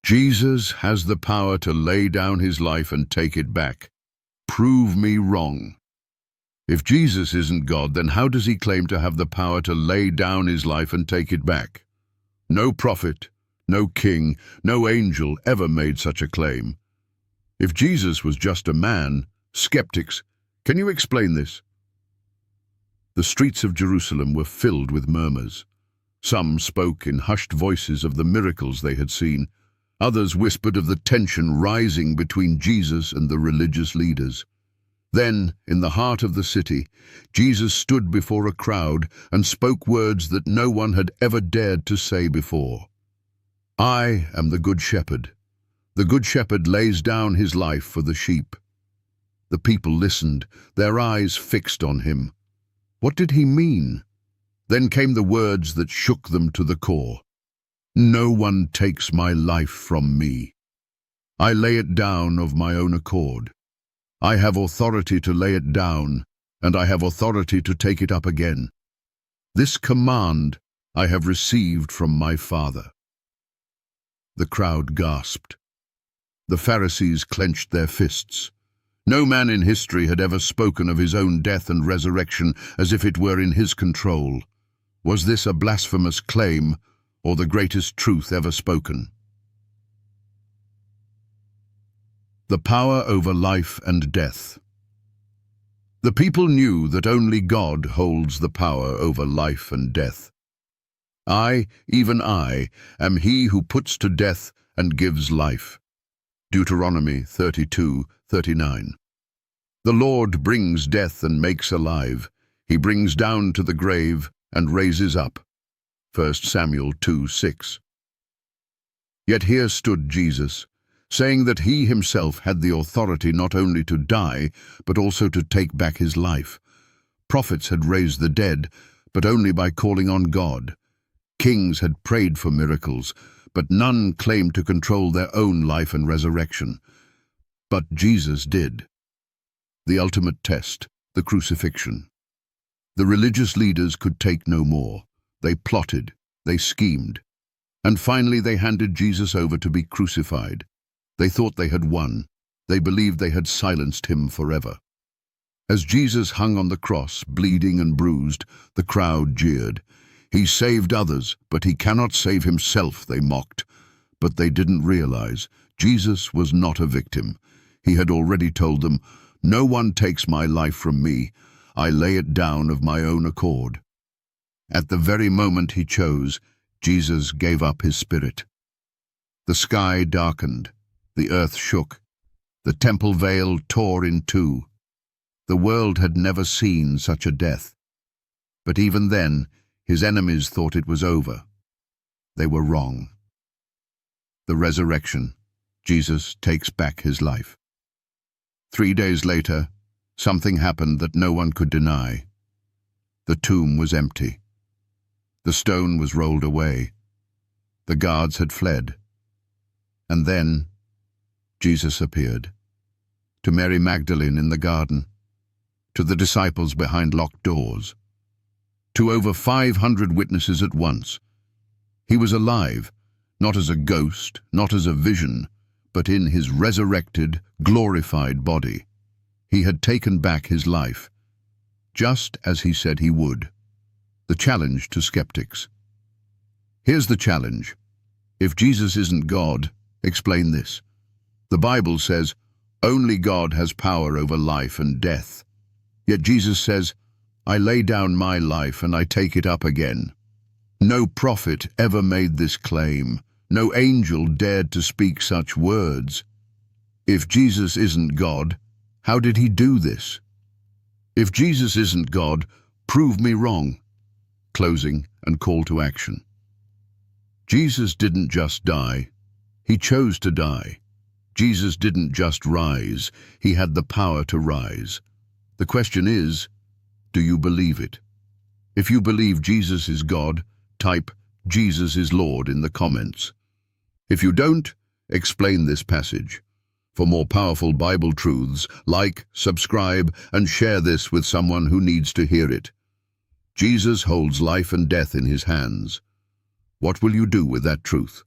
Jesus has the power to lay down his life and take it back. Prove me wrong. If Jesus isn't God, then how does he claim to have the power to lay down his life and take it back? No prophet, no king, no angel ever made such a claim. If Jesus was just a man, skeptics, can you explain this? The streets of Jerusalem were filled with murmurs. Some spoke in hushed voices of the miracles they had seen. Others whispered of the tension rising between Jesus and the religious leaders. Then, in the heart of the city, Jesus stood before a crowd and spoke words that no one had ever dared to say before. I am the Good Shepherd. The Good Shepherd lays down his life for the sheep. The people listened, their eyes fixed on him. What did he mean? Then came the words that shook them to the core. No one takes my life from me. I lay it down of my own accord. I have authority to lay it down, and I have authority to take it up again. This command I have received from my Father. The crowd gasped. The Pharisees clenched their fists. No man in history had ever spoken of his own death and resurrection as if it were in his control. Was this a blasphemous claim, or the greatest truth ever spoken? The power over life and death. The people knew that only God holds the power over life and death. I, even I, am he who puts to death and gives life. Deuteronomy 32:39. The Lord brings death and makes alive. He brings down to the grave and raises up. 1 Samuel 2:6. Yet here stood Jesus, saying that he himself had the authority not only to die, but also to take back his life. Prophets had raised the dead, but only by calling on God. Kings had prayed for miracles, but none claimed to control their own life and resurrection. But Jesus did. The ultimate test, the crucifixion. The religious leaders could take no more. They plotted, they schemed, and finally they handed Jesus over to be crucified. They thought they had won. They believed they had silenced him forever. As Jesus hung on the cross, bleeding and bruised, the crowd jeered. He saved others, but he cannot save himself, they mocked. But they didn't realize Jesus was not a victim. He had already told them, "No one takes my life from me. I lay it down of my own accord." At the very moment he chose, Jesus gave up his spirit. The sky darkened, the earth shook, the temple veil tore in two. The world had never seen such a death. But even then, his enemies thought it was over. They were wrong. The resurrection. Jesus takes back his life. 3 days later, something happened that no one could deny. The tomb was empty. The stone was rolled away. The guards had fled. And then Jesus appeared. To Mary Magdalene in the garden. To the disciples behind locked doors. To over 500 witnesses at once. He was alive, not as a ghost, not as a vision, but in his resurrected, glorified body. He had taken back his life, just as he said he would. The challenge to skeptics. Here's the challenge. If Jesus isn't God, explain this. The Bible says, only God has power over life and death. Yet Jesus says, I lay down my life and I take it up again. No prophet ever made this claim. No angel dared to speak such words. If Jesus isn't God, how did he do this? If Jesus isn't God, prove me wrong. Closing and call to action. Jesus didn't just die. He chose to die. Jesus didn't just rise. He had the power to rise. The question is, do you believe it? If you believe Jesus is God, type Jesus is Lord in the comments. If you don't, explain this passage. For more powerful Bible truths, like, subscribe, and share this with someone who needs to hear it. Jesus holds life and death in his hands. What will you do with that truth?